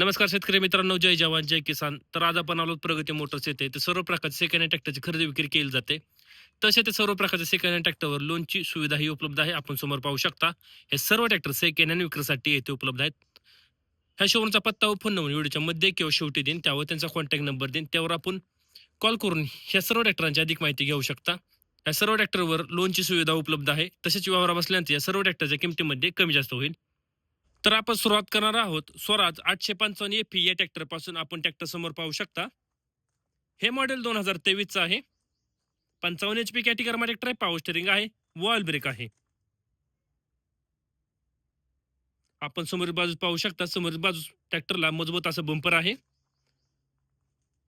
नमस्कार शेतकरी मित्रांनो, जय जवान जय किसान. तर आज आपण आलो प्रगती मोटर्स येथे. तर सर्व प्रकारचे सेकंड हँड ट्रॅक्टरची खरेदी विक्री केली जाते. तसे ते सर्व प्रकारच्या सेकंड हँड ट्रॅक्टरवर लोनची सुविधाही उपलब्ध आहे. आपण समोर पाहू शकता. हे सर्व ट्रॅक्टर सेकंड हँड विक्रीसाठी येथे उपलब्ध आहेत. ह्या शोरूमचा पत्ता व फोन नंबर व्हिडिओच्या मध्ये किंवा शेवटी देईन. त्यावर त्यांचा कॉन्टॅक्ट नंबर देईन. त्यावर आपण कॉल करून ह्या सर्व ट्रॅक्टरांची अधिक माहिती घेऊ शकता. या सर्व ट्रॅक्टरवर लोनची सुविधा उपलब्ध आहे. तसेच व्यवहार बसल्यानंतर या सर्व ट्रॅक्टरच्या किमतीमध्ये कमी जास्त होईल. तर आपण सुरुवात करणार आहोत. स्वराज 855 एफई या ट्रॅक्टर पासून. आपण ट्रॅक्टर समोर पाहू शकता. हे मॉडेल 2023 चं आहे. 55 HP कॅटेगरीमध्ये ट्रॅक्टर आहे. पॉवर स्टेरिंग आहे. वॉल ब्रेक आहे. आपण समोर बाजूस पाहू शकता. समोर बाजूस ट्रॅक्टरला मजबूत असं बंपर आहे.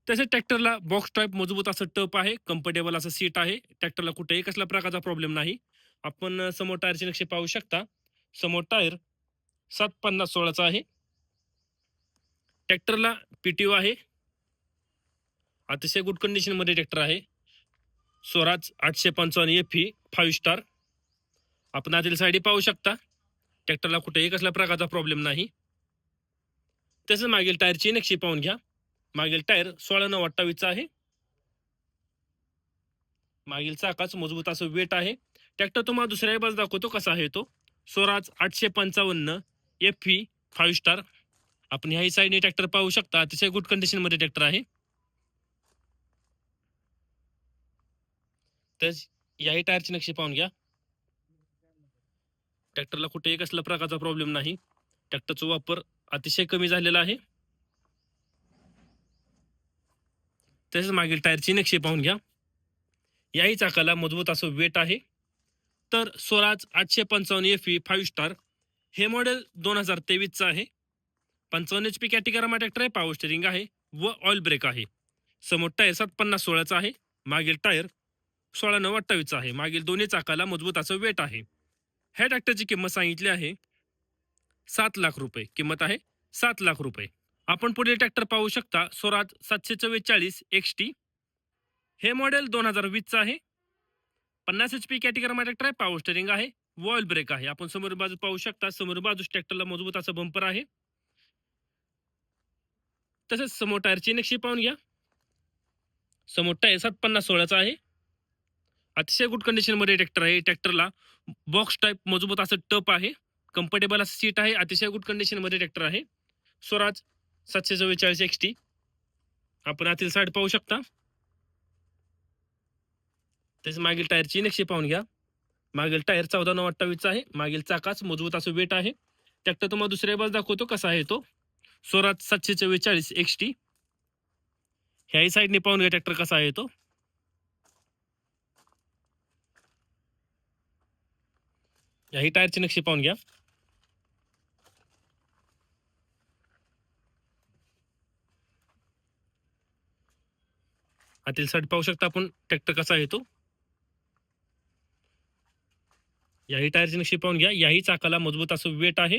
तसेच ट्रॅक्टरला बॉक्स टाईप मजबूत असं टप आहे. कम्फर्टेबल असं सीट आहे. ट्रॅक्टरला कुठेही कसल्या प्रकारचा प्रॉब्लेम नाही. आपण समोर टायरचे नक्षे पाहू शकता. समोर टायर 750/16 चा आहे. ट्रॅक्टरला PTO आहे. अतिशय गुड कंडिशन मध्ये ट्रॅक्टर आहे. Swaraj 855 FE 5 star. आपण आतील साईड पाहू शकता. ट्रॅक्टरला कुठेही कसल्या प्रकारचा प्रॉब्लेम नाही. तसंच मागील टायरची नक्षी पाहून घ्या. मागील टायर 16/9/28 चा आहे. मागील चाकाच मजबूत असं वेट आहे. ट्रॅक्टर तुम्हाला दुसऱ्या बाजू दाखवतो कसा आहे तो. Swaraj 855 FE 5 star. आपण ह्याही साईडने ट्रॅक्टर पाहू शकता. अतिशय गुड कंडिशन मध्ये ट्रॅक्टर आहे. तर याही टायरची नक्षी पाहून घ्या. ट्रॅक्टरला कुठेही कसल्या प्रकारचा प्रॉब्लेम नाही. ट्रॅक्टरचा वापर अतिशय कमी झालेला आहे. तसेच मागील टायरची नक्षी पाहून घ्या. याही चाकाला मजबूत असं वेट आहे. तर स्वराज 855 एफई 5 स्टार हे मॉडेल 2023 चं आहे. 55 HP कॅटेगरीमध्ये ट्रॅक्टर आहे. पॉवर स्टेरिंग आहे व ऑइल ब्रेक आहे. समोर टायर 750/16 चा आहे. मागील टायर 16/9/28 चा आहे. मागील दोन्ही चाकाला मजबूत असं वेट आहे. ह्या ट्रॅक्टरची किंमत सांगितली आहे 7 लाख रुपये. किंमत आहे 7 लाख रुपये. आपण पुढील ट्रॅक्टर पाहू शकता. स्वराज 744 XT. हे मॉडेल 2020 चं आहे. 50 HP कॅटेगरीमध्ये ट्रॅक्टर आहे. पॉवर स्टेरिंग आहे. वॉल ब्रेक आहे. आपण समोर बाजू पाहू शकता. समोर बाजूस ट्रॅक्टरला मजबूत असं बंपर आहे. तसेच समोर टायरची नक्षी पाहून घ्या. समोर टायर 750/16 चा आहे. अतिशय गुड कंडिशन मध्ये ट्रॅक्टर आहे. ट्रॅक्टरला बॉक्स टाईप मजबूत असं टप आहे. कम्फर्टेबल असं सीट आहे. अतिशय गुड कंडिशन मध्ये ट्रॅक्टर आहे. स्वराज 744 XT. आपण आतील साईड पाहू शकता. तसेच मागील टायरची नक्षी पाहून घ्या. मागील टायर 14/9/28 चा आहे. मागील चाकाच मजबूत असं वेट आहे. ट्रॅक्टर तुम्हाला दुसऱ्या बाजू दाखवतो कसा आहे तो. स्वराज 744 XT. ह्याही साईडने पाहून घ्या ट्रॅक्टर कसा आहे तो. याही टायरची नक्षी पाहून घ्या. आतील साईड पाहू शकता आपण ट्रॅक्टर कसा आहे तो. याही टायरची नक्षी पाहून घ्या. याही चाकाला मजबूत असं वेट आहे.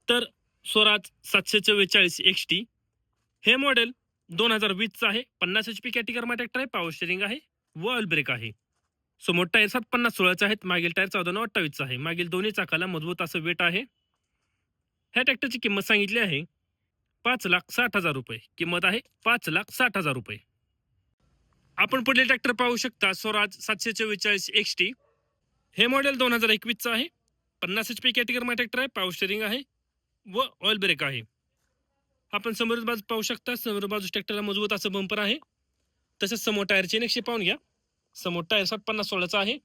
तर स्वराज 744 XT हे मॉडेल 2020 चं आहे. 50 HP कॅटेगरीमध्ये ट्रॅक्टर आहे. पॉवर स्टेरिंग आहे व ऑइल ब्रेक आहे. समोर टायर 750/16 चे आहेत. मागील टायर 14/9/28 चा आहे. मागील दोन्ही चाकाला मजबूत असं वेट आहे. ह्या ट्रॅक्टरची किंमत सांगितली आहे 5,60,000 रुपये. किंमत आहे 5,60,000 रुपये. आपण पुढील ट्रॅक्टर पाहू शकता. स्वराज 744 XT. हे मॉडेल 2021 चं आहे. 50 HP कॅटेगरीमध्ये ट्रॅक्टर आहे. पॉवर स्टेरिंग आहे व ऑइल ब्रेक आहे. आपण समोर बाजू पाहू शकता. समोर बाजू ट्रॅक्टरला मजबूत असं बंपर आहे. तसेच समोर टायरची नक्षी पाहून घ्या. समोर टायर 750/16 चा आहे.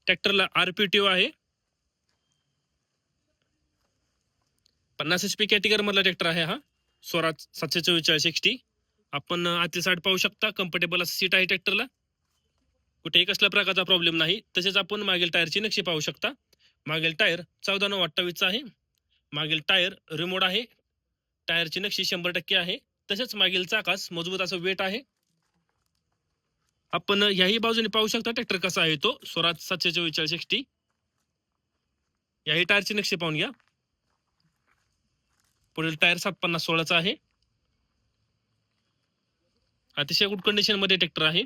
ट्रॅक्टरला RPTO आहे. 50 HP कॅटेगरी मधला ट्रॅक्टर आहे हा. स्वराज 744 XT. आपण आतील साईड पाहू शकता. कम्फर्टेबल असं सीट आहे ट्रॅक्टरला. कुठेही कसल्या प्रकारचा प्रॉब्लेम नाही. तसेच आपण मागील टायरची नक्षी पाहू शकता. मागील टायर 14/9/28 चा आहे. मागील टायर रिमोट आहे. टायरची नक्षी 100% आहे. तसेच मागील चाकास मजबूत असं वेट आहे. आपण याही बाजूने पाहू शकता ट्रॅक्टर कसा आहे तो. स्वराज 744 XT. याही टायरची नक्षी पाहून घ्या. पुढील टायर 750/16 चा आहे. अतिशय गुड कंडिशन मध्ये ट्रॅक्टर आहे.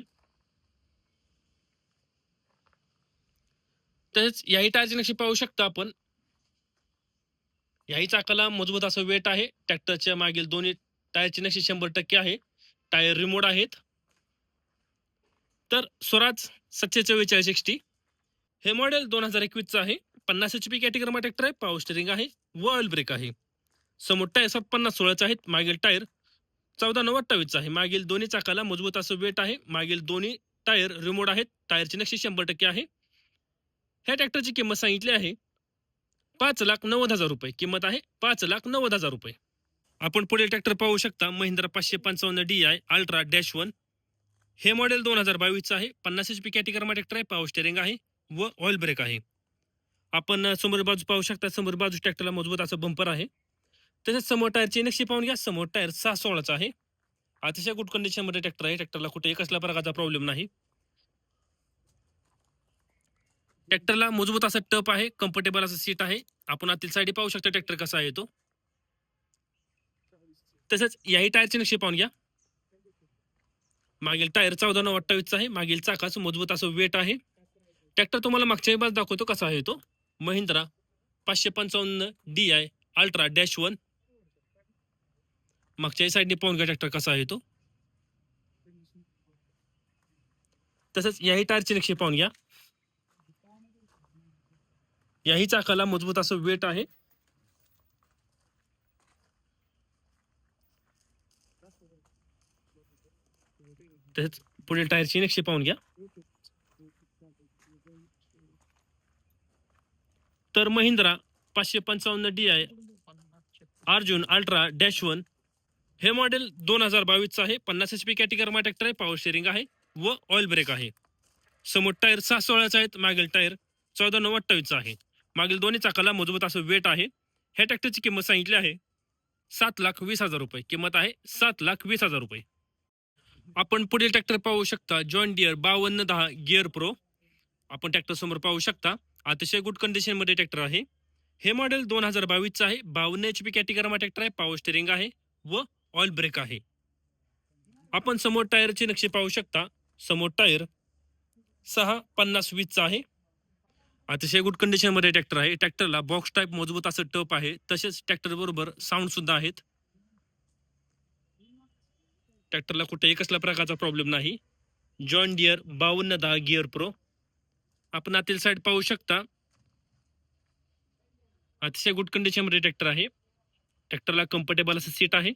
तसेच याही टायरची नक्षी पाहू शकता आपण. याही चाकाला मजबूत असं वेट आहे. ट्रॅक्टरच्या मागील दोन्ही टायरची नक्षी 100% आहे. टायर रिमोट आहेत. तर स्वराज 744 XT हे मॉडेल 2021चं आहे. 50 HP कॅटेगरीमध्ये ट्रॅक्टर आहे. पॉवर स्टेरिंग आहे व ऑइल ब्रेक आहे. समोर टायर 750/16 आहेत. मागील टायर 14/9/28 आहे. मागील दोन्ही चाकाला मजबूत असं वेट आहे. मागील दोन्ही टायर रिमोट आहेत. टायरची नक्षी 100% आहे. ह्या ट्रॅक्टरची किंमत सांगितली आहे 5,90,000 रुपये. किंमत आहे 5,90,000 रुपये. आपण पुढील ट्रॅक्टर पाहू शकता. महिंद्रा 555 DI अल्ट्रा -1 हे मॉडेल 2022चं आहे. 50 HP कॅटेगरीमध्ये ट्रॅक्टर आहे. पॉवर स्टेरिंग आहे व ऑइल ब्रेक आहे. आपण समोर बाजू पाहू शकता. समोर बाजू ट्रॅक्टरला मजबूत असं बंपर आहे. तसेच समोर टायरची नक्षी पाहून घ्या. समोर टायर 6/16चा आहे. अतिशय गुड कंडिशनमध्ये ट्रॅक्टर आहे. ट्रॅक्टरला कुठे कसल्या प्रकारचा प्रॉब्लेम नाही. ट्रॅक्टरला मजबूत असं टप आहे. कम्फर्टेबल असं सीट आहे. आपण आतील साईड पाहू शकता ट्रॅक्टर कसा आहे तो. तसेच याही टायरची नक्षी पाहून घ्या. मागील टायर 14/9/28चा आहे. मागील चाकाचं मजबूत असं वेट आहे. ट्रॅक्टर तुम्हाला मागच्याही बाजू दाखवतो कसा आहे तो. महिंद्रा 555 DI अल्ट्रा -1 मागच्याही साईडने पाहून घ्या ट्रॅक्टर कसा आहे तो. तसंच याही टायरची नक्षी पाहून घ्या. याही चाकाला मजबूत असं वेट आहे. तसेच पुढील टायरची नक्षी पाहून घ्या. तर महिंद्रा 555 DI अर्जुन अल्ट्रा -1 हे मॉडेल 2022चं आहे. 50 HP कॅटेगरीमध्ये ट्रॅक्टर आहे. पॉवर स्टेरिंग आहे व ऑइल ब्रेक आहे. समोर टायर 6/16चा आहेत. मागील टायर 14/9/28चा आहे. मागील दोन्ही चाकाला मजबूत असं वेट आहे. ह्या ट्रॅक्टरची किंमत सांगितली आहे 7,20,000 रुपये. किंमत आहे 7,20,000 रुपये. आपण पुढील ट्रॅक्टर पाहू शकता. John Deere 5210 gear pro. आपण ट्रॅक्टर समोर पाहू शकता. अतिशय गुड कंडिशन मध्ये ट्रॅक्टर आहे. हे मॉडेल 2022चं आहे. 52 HP कॅटेगरीमध्ये ट्रॅक्टर आहे. पॉवर स्टेरिंग आहे व ऑइल ब्रेक आहे. आपण समोर टायरची नक्षी पाहू शकता. समोर टायर 6/50/20चा आहे. अतिशय गुड कंडिशन मध्ये ट्रॅक्टर आहे. ट्रॅक्टरला बॉक्स टाईप मजबूत असं टप आहे. तसेच ट्रॅक्टर बरोबर साऊंड सुद्धा आहेत. ट्रॅक्टरला कुठेही कसल्या प्रकारचा प्रॉब्लेम नाही. John Deere 5210 gear pro. आपण आतील साईड पाहू शकता. अतिशय गुड कंडिशन मध्ये ट्रॅक्टर आहे. ट्रॅक्टरला कम्फर्टेबल असं सीट आहे.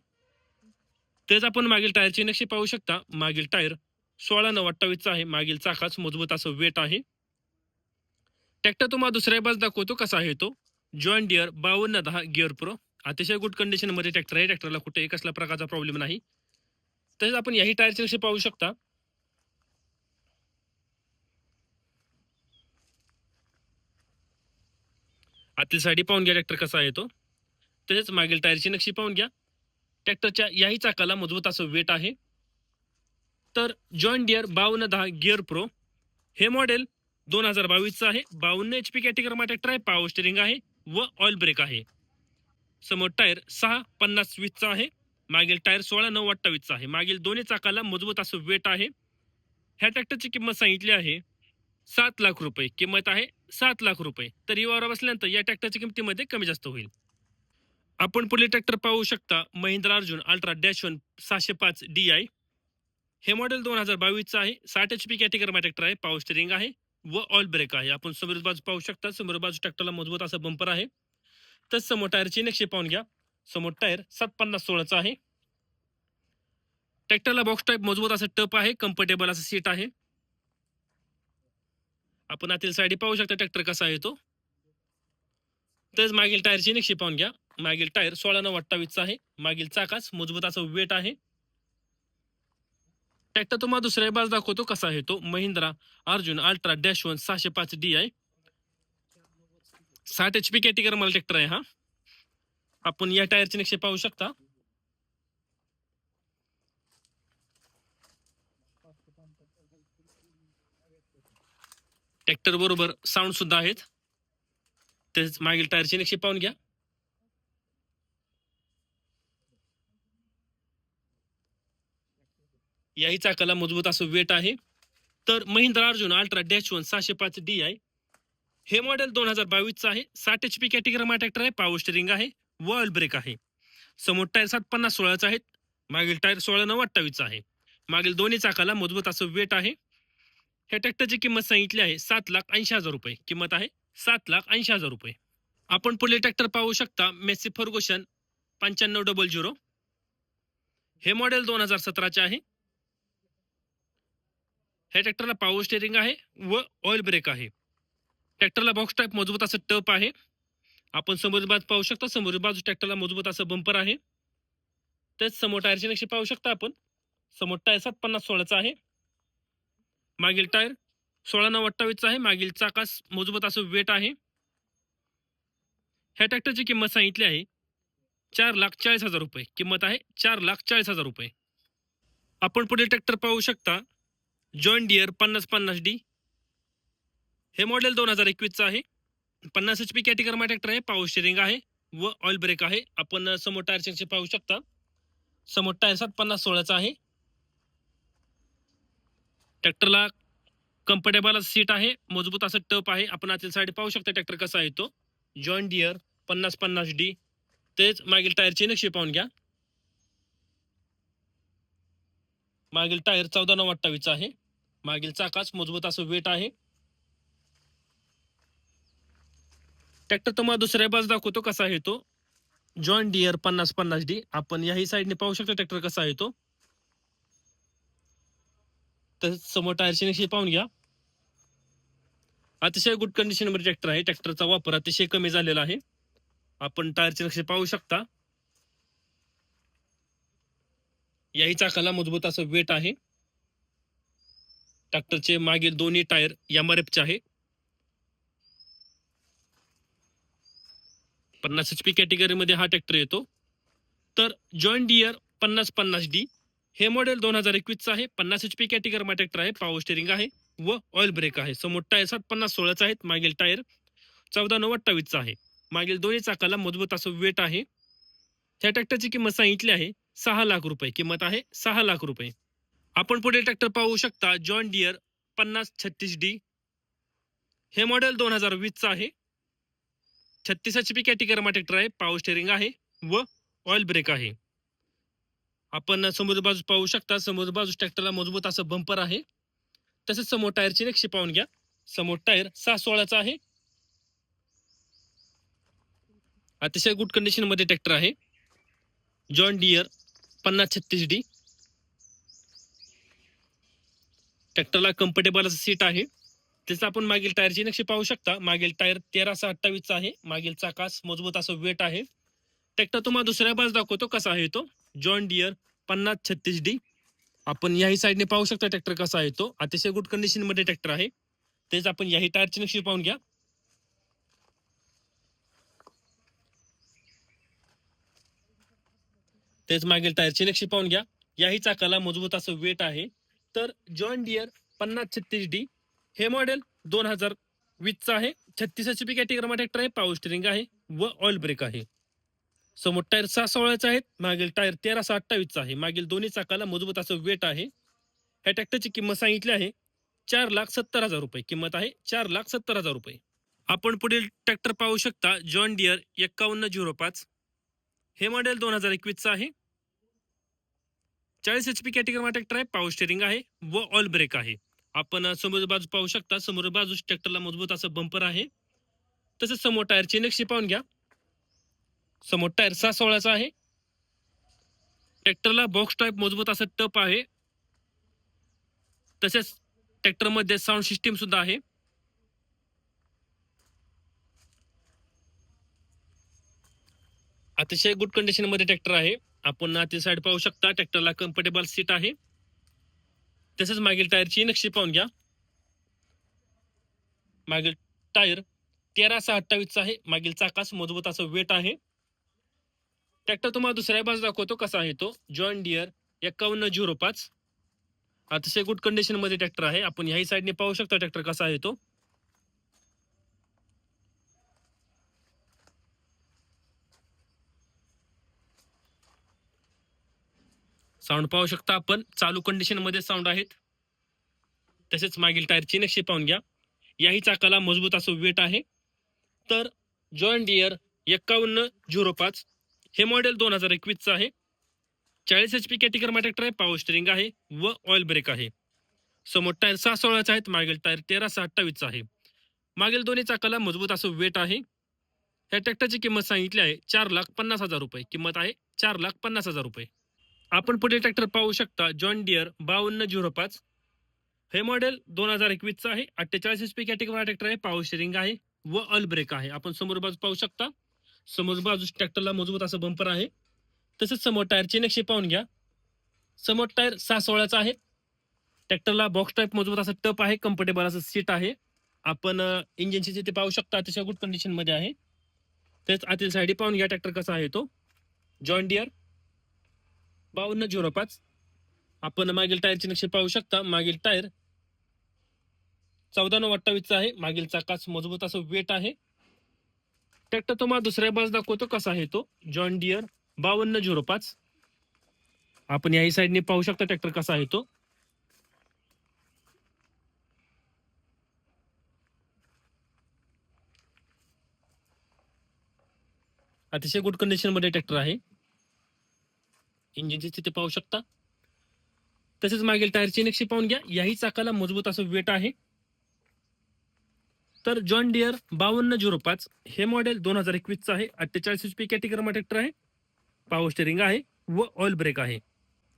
तेच आपण मागील टायरची नक्षी पाहू शकता. मागील टायर 16/9/28चा आहे. मागील चाकाच मजबूत असं वेट आहे. ट्रॅक्टर तुम्हाला दुसऱ्या बाजू दाखवतो कसा आहे तो. John Deere 5210 gear pro. अतिशय गुड कंडिशन मध्ये ट्रॅक्टर आहे. ट्रॅक्टरला कुठेही कसल्या प्रकारचा प्रॉब्लेम नाही. तसेच आपण याही टायरची नक्षी पाहू शकता. आतील साईड पाहून घ्या ट्रॅक्टर कसा आहे तो. तसेच मागील टायरची नक्षी पाहून घ्या. ट्रॅक्टरच्या याही चाकाला मजबूत असं वेट आहे. तर जॉन डियर 5210 गिअर प्रो हे मॉडेल 2022चं आहे. 52 HP कॅटेगरीमध्ये ट्रॅक्टर आहे. पॉवर स्टेरिंग आहे व ऑइल ब्रेक आहे. समोर टायर 6/50/20चा आहे. मागील टायर 16/9/28चा आहे. मागील दोन्ही चाकाला मजबूत असं वेट आहे. ह्या ट्रॅक्टरची किंमत सांगितली आहे 7,00,000 रुपये. किंमत आहे 7,00,000 रुपये. तर यावर बसल्यानंतर या ट्रॅक्टरच्या किमतीमध्ये कमी जास्त होईल. आपण पुढील ट्रॅक्टर पाहू शकता. महिंद्रा अर्जुन अल्ट्रा -1 605 DI हे मॉडेल 2022चं आहे. 60 HP कॅटेगरीमध्ये ट्रॅक्टर आहे. पॉवर स्टेरिंग आहे व ऑइल ब्रेक आहे. आपण समोर बाजू पाहू शकता. समोर बाजू ट्रॅक्टरला मजबूत असं बंपर आहे. तर समोर टायरची नक्षी पाहून घ्या. समोर टायर 7/50/16चा आहे. ट्रॅक्टरला बॉक्स टाईप मजबूत असं टप आहे. कम्फर्टेबल असं सीट आहे. आपण आतील साईड पाहू शकता ट्रॅक्टर कसा आहे तो. तेच मागील टायरची नक्षी पाहून घ्या. मागील टायर 16/9/28चा आहे. मागील चाकाच मजबूत असं वेट आहे. ट्रॅक्टर तुम्हाला दुसऱ्या बाजू दाखवतो कसा आहे तो. Mahindra Arjun ultra -1 605 DI 60 HP category मला ट्रॅक्टर आहे हा. आपण या टायरची नक्षी पाहू शकता. ट्रॅक्टर बरोबर साऊंड सुद्धा आहेत. तेच मागील टायरची नक्षी पाहून घ्या. याही चाकाला मजबूत असं वेट आहे. तर महिंद्रा अर्जुन अल्ट्रा -1 605 DI हे मॉडेल 2022चं आहे. 60 HP कॅटेगरीमध्ये ट्रॅक्टर आहे. पॉवर स्टेरिंग आहे व ऑइल ब्रेक आहे. समोर टायर 750/16 आहेत, मागील टायर 16/9/28 आहे. मागील दोन्ही चाकाला मजबूत असं वेट आहे. ह्या ट्रॅक्टरची किंमत सांगितली आहे 7,80,000 रुपये. किंमत आहे 7,80,000 रुपये. आपण पुढील ट्रॅक्टर पाहू शकता मेसी फर्गुसन 9500. हे मॉडेल 2017चे आहे. ह्या ट्रॅक्टरला पॉवर स्टेरिंग आहे व ऑइल ब्रेक आहे. ट्रॅक्टरला बॉक्स टाईप मजबूत असं टप आहे. आपण समोर बाजू पाहू शकता, समोर बाजू ट्रॅक्टरला मजबूत असं बंपर आहे. तेच समोर टायरचे नक्षी पाहू शकता आपण. समोर टायर 750/16 आहे, मागील टायर 16/9/28 आहे. मागील चाकास मजबूत असं वेट आहे. ह्या ट्रॅक्टरची किंमत सांगितली आहे 4,40,000 रुपये. किंमत आहे 4,40,000 रुपये. आपण पुढील ट्रॅक्टर पाहू शकता जॉन डियर 5050D. हे मॉडेल 2021चं आहे. 50 HP कॅटेगरीमा ट्रॅक्टर आहे. पॉवर स्टेरिंग आहे व ऑइल ब्रेक आहे. आपण समोर टायरचे पाहू शकता. समोर टायर 750/16 आहे. ट्रॅक्टरला कम्फर्टेबल सीट आहे, मजबूत असं टप आहे. आपण आतील साईड पाहू शकता ट्रॅक्टर कसा आहे तो. John Deere 5050D. तेच मागील टायरची नक्षी पाहून घ्या. मागील टायर 14/9/28 आहे. मागील चाकास मजबूत असं वेट आहे. ट्रॅक्टर तुम्हाला दुसऱ्या बाजू दाखवतो कसा आहे तो. John Deere 5050D. आपण याही साईडने पाहू शकता ट्रॅक्टर कसा आहे तो. तसेच समोर टायरची नक्षी पाहून घ्या. अतिशय गुड कंडिशन मध्ये ट्रॅक्टर आहे. ट्रॅक्टरचा वापर अतिशय कमी झालेला आहे. आपण टायरचे नक्षी पाहू शकता. याही चाकाला मजबूत असं वेट आहे. ट्रॅक्टरचे मागील दोन्ही टायर MRF चे आहे. 50 HP कॅटेगरीमध्ये हा ट्रॅक्टर येतो. तर जॉन डियर 5050D हे मॉडेल 2021चं आहे. 50 HP कॅटेगरीमा ट्रॅक्टर आहे. पॉवर स्टेरिंग आहे व ऑइल ब्रेक आहे. समोर टायर 750/16 आहेत. मागील टायर 14/9/28 आहे. मागील दोन्ही चाकाला मजबूत असं वेट आहे. ह्या ट्रॅक्टरची किंमत सांगितली आहे 6 लाख रुपये. किंमत आहे 6 लाख रुपये. आपण पुढे ट्रॅक्टर पाहू शकता जॉन डियर 5036D. हे मॉडेल 2020चं आहे. 36 HP कॅटेगरीमा ट्रॅक्टर आहे. पॉवर स्टेरिंग आहे व ऑइल ब्रेक आहे. आपण समोर बाजू पाहू शकता. समोर बाजू ट्रॅक्टरला मजबूत असं बंपर आहे. तसेच समोर टायरची नक्षी पाहून घ्या. समोर टायर 6/16 आहे. अतिशय गुड कंडिशन मध्ये ट्रॅक्टर आहे. John Deere 5036D. ट्रॅक्टरला कम्फर्टेबल असं सीट आहे. त्याचं आपण मागील टायरची नक्षी पाहू शकता. मागील टायर 13/28 आहे. मागील चाकास मजबूत असं वेट आहे. ट्रॅक्टर तुम्हाला दुसऱ्या बाजू दाखवतो कसा आहे तो. John Deere 5036D. आपण याही साईडने पाहू शकता ट्रॅक्टर कसा आहे तो. अतिशय गुड कंडिशन मध्ये ट्रॅक्टर आहे. तेच आपण याही टायरची नक्षी पाहून घ्या. तेच मागील टायरची नक्षी पाहून घ्या. याही चाकाला मजबूत असं वेट आहे. तर जॉन डियर 5036D हे मॉडेल 2020चं आहे. 36 HP कॅटेगरीमा ट्रॅक्टर आहे. पॉवर स्टेरिंग आहे व ऑइल ब्रेक आहे. समोर टायर 6/16 आहेत. मागील टायर 13/28 आहे. मागील दोन्ही चाकाला मजबूत असं वेट आहे. ह्या ट्रॅक्टरची किंमत सांगितली आहे 4,70,000 रुपये. किंमत आहे 4,70,000 रुपये. आपण पुढील ट्रॅक्टर पाहू शकता जॉन डियर 5105. हे मॉडेल 2021चं आहे. 40 HP कॅटेगरीमा ट्रॅक्टर आहे. पॉवर स्टेरिंग आहे व ऑइल ब्रेक आहे. आपण समोर बाजू पाहू शकता. समोर बाजू ट्रॅक्टरला मजबूत असं बंपर आहे. तसेच समोर टायरची नक्षी पाहून घ्या. समोर टायर 6/16 आहे. ट्रॅक्टरला बॉक्स टाईप मजबूत असं टप आहे. तसेच ट्रॅक्टरमध्ये साऊंड सिस्टीम सुद्धा आहे. अतिशय गुड कंडिशन मध्ये ट्रॅक्टर आहे. आपण आतील साईड पाहू शकता. ट्रॅक्टरला कम्फर्टेबल सीट आहे. तसेच मागील टायरची नक्षी पाहून घ्या. मागील टायर 13/28 आहे. मागील चाकास मजबूत असं वेट आहे. ट्रॅक्टर तुम्हाला दुसऱ्या बाजू दाखवतो कसा आहे तो. John Deere 5105. अतिशय गुड कंडिशन मध्ये ट्रॅक्टर आहे. आपण याही साईडने पाहू शकता ट्रॅक्टर कसा आहे तो. साऊंड पाहू शकता आपण. चालू कंडिशन मध्ये साऊंड आहेत. तसेच मागील टायरची नक्षी पाहून घ्या. याही चाकाला मजबूत असं वेट आहे. तर जॉन डियर 5105. हे मॉडेल 2021चं आहे. 40 HP कॅटेगरी ट्रॅक्टर आहे. पॉवर स्टेरिंग आहे व ऑइल ब्रेक आहे. समोर टायर 6/16 आहेत, मागील टायर 13/28 आहे. मागील दोन्ही चाकाला मजबूत असं वेट आहे. या ट्रॅक्टरची किंमत सांगितली आहे 4,50,000 रुपये. किंमत आहे 4,50,000 रुपये. आपण पुढे ट्रॅक्टर पाहू शकता जॉन डियर 5205. हे मॉडेल 2021चं आहे. 48 HP कॅटेगरी ट्रॅक्टर आहे. पॉवर स्टेरिंग आहे व ऑइल ब्रेक आहे. आपण समोर बाजू पाहू शकता. समोर बाजू ट्रॅक्टरला मजबूत असं बंपर आहे. तसेच समोर टायरचे नक्षी पाहून घ्या. समोर टायर 6/16चा आहे. ट्रॅक्टरला बॉक्स टाईप मजबूत असं टप आहे. कम्फर्टेबल असं सीट आहे. आपण इंजिनची तिथे पाहू शकता, अतिशय गुड कंडिशन मध्ये आहे. तेच आतील साईड पाहून घ्या ट्रॅक्टर कसा आहे तो. John Deere 5205. आपण मागील टायरची नक्षी पाहू शकता. मागील टायर 14/28 आहे. मागील चाकाच मजबूत असं वेट आहे. ट्रॅक्टर तुम्हाला दुसऱ्या बाजू दाखवतो कसा आहे तो. John Deere 5205. आपण याही साईडने पाहू शकता ट्रॅक्टर कसा आहे तो. अतिशय गुड कंडिशन मध्ये ट्रॅक्टर आहे. इंजिनची स्थिती पाहू शकता. तसेच मागील टायरची नक्षी पाहून घ्या. याही चाकाला मजबूत असं वेट आहे. तर जॉन डियर 5205 हे मॉडेल 2021चं आहे. 48 HP कॅटेगरी ट्रॅक्टर आहे. पॉवर स्टेरिंग आहे व ऑइल ब्रेक आहे.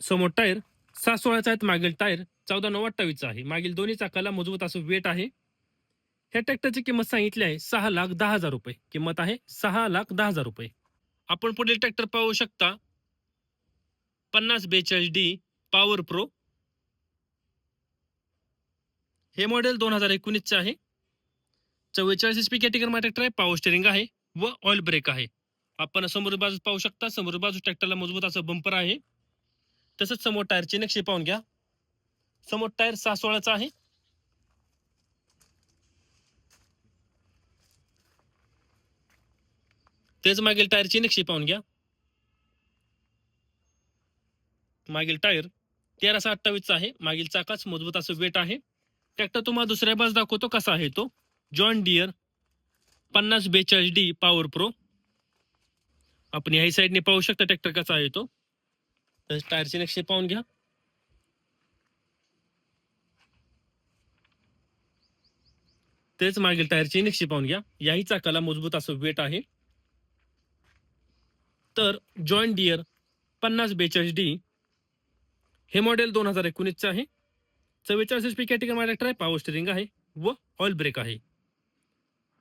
समोर टायर 6/16 आहेत. मागील टायर 14/28 आहे. मागील दोन्ही चाकाला मजबूत असं वेट आहे. ह्या ट्रॅक्टरची किंमत सांगितली आहे 6,10,000 रुपये. किंमत आहे 6,10,000 रुपये. आपण पुढील ट्रॅक्टर पाहू शकता 5042D पॉवर प्रो. हे मॉडेल 2019चे आहे. 44 HP कॅटेगरी ट्रॅक्टर आहे. पॉवर स्टेरिंग आहे व ऑइल ब्रेक आहे. आपण समोर बाजू पाहू शकता. समोर बाजू ट्रॅक्टरला मजबूत असं बंपर आहे. तसंच समोर टायरची नक्षी पाहून घ्या. समोर टायर 6/16चा आहे. तेच मागील टायरची नक्षी पाहून घ्या. मागील टायर 13/28 आहे. मागील चाकाच मजबूत असं वेट आहे. ट्रॅक्टर तुम्हाला दुसऱ्या बाजू दाखवतो कसा आहे तो. John Deere 5042D power pro. आपण याही साईडने पाहू शकता ट्रॅक्टर कसा आहे तो. टायरची नक्षी पाहून घ्या. तेच मागील टायरची नक्षी पाहून घ्या. याही चाकाला मजबूत असं वेट आहे. तर जॉन डियर 5042D हे मॉडेल 2019चे आहे. 44 HP कॅटेगरी ट्रॅक्टर आहे. पॉवर स्टेरिंग आहे व ऑइल ब्रेक आहे.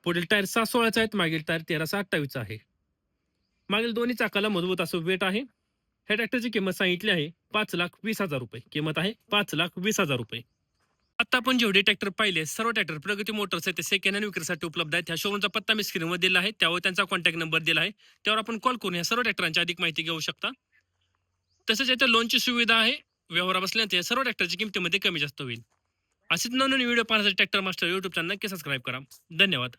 पुढील टायर 6/16 आहेत. मागील टायर 13/28 आहे. मागील दोन्ही चाकाला मजबूत असं वेट आहे. ह्या ट्रॅक्टरची किंमत सांगितली आहे 5,20,000 रुपये. किंमत आहे 5,20,000 रुपये. आता आपण जेवढे ट्रॅक्टर पाहिले सर्व ट्रॅक्टर प्रगती मोटर्स आहे ते सेकंड हँड विक्रीसाठी उपलब्ध आहेत. ह्या शोरूमचा पत्ता मी स्क्रीनवर दिला आहे. त्यावर त्यांचा कॉन्टॅक्ट नंबर दिला आहे. त्यावर आपण कॉल करून या सर्व ट्रॅक्टरांची अधिक माहिती घेऊ शकता. तसेच याच्या लोनची सुविधा आहे. व्यवहार बसल्यानंतर सर्व ट्रॅक्टरची किमतीमध्ये कमी जास्त होईल. असेच नवीन व्हिडिओ पाहण्यासाठी ट्रॅक्टर मास्टर युट्यूब चॅनल नक्की सबस्क्राईब करा. धन्यवाद.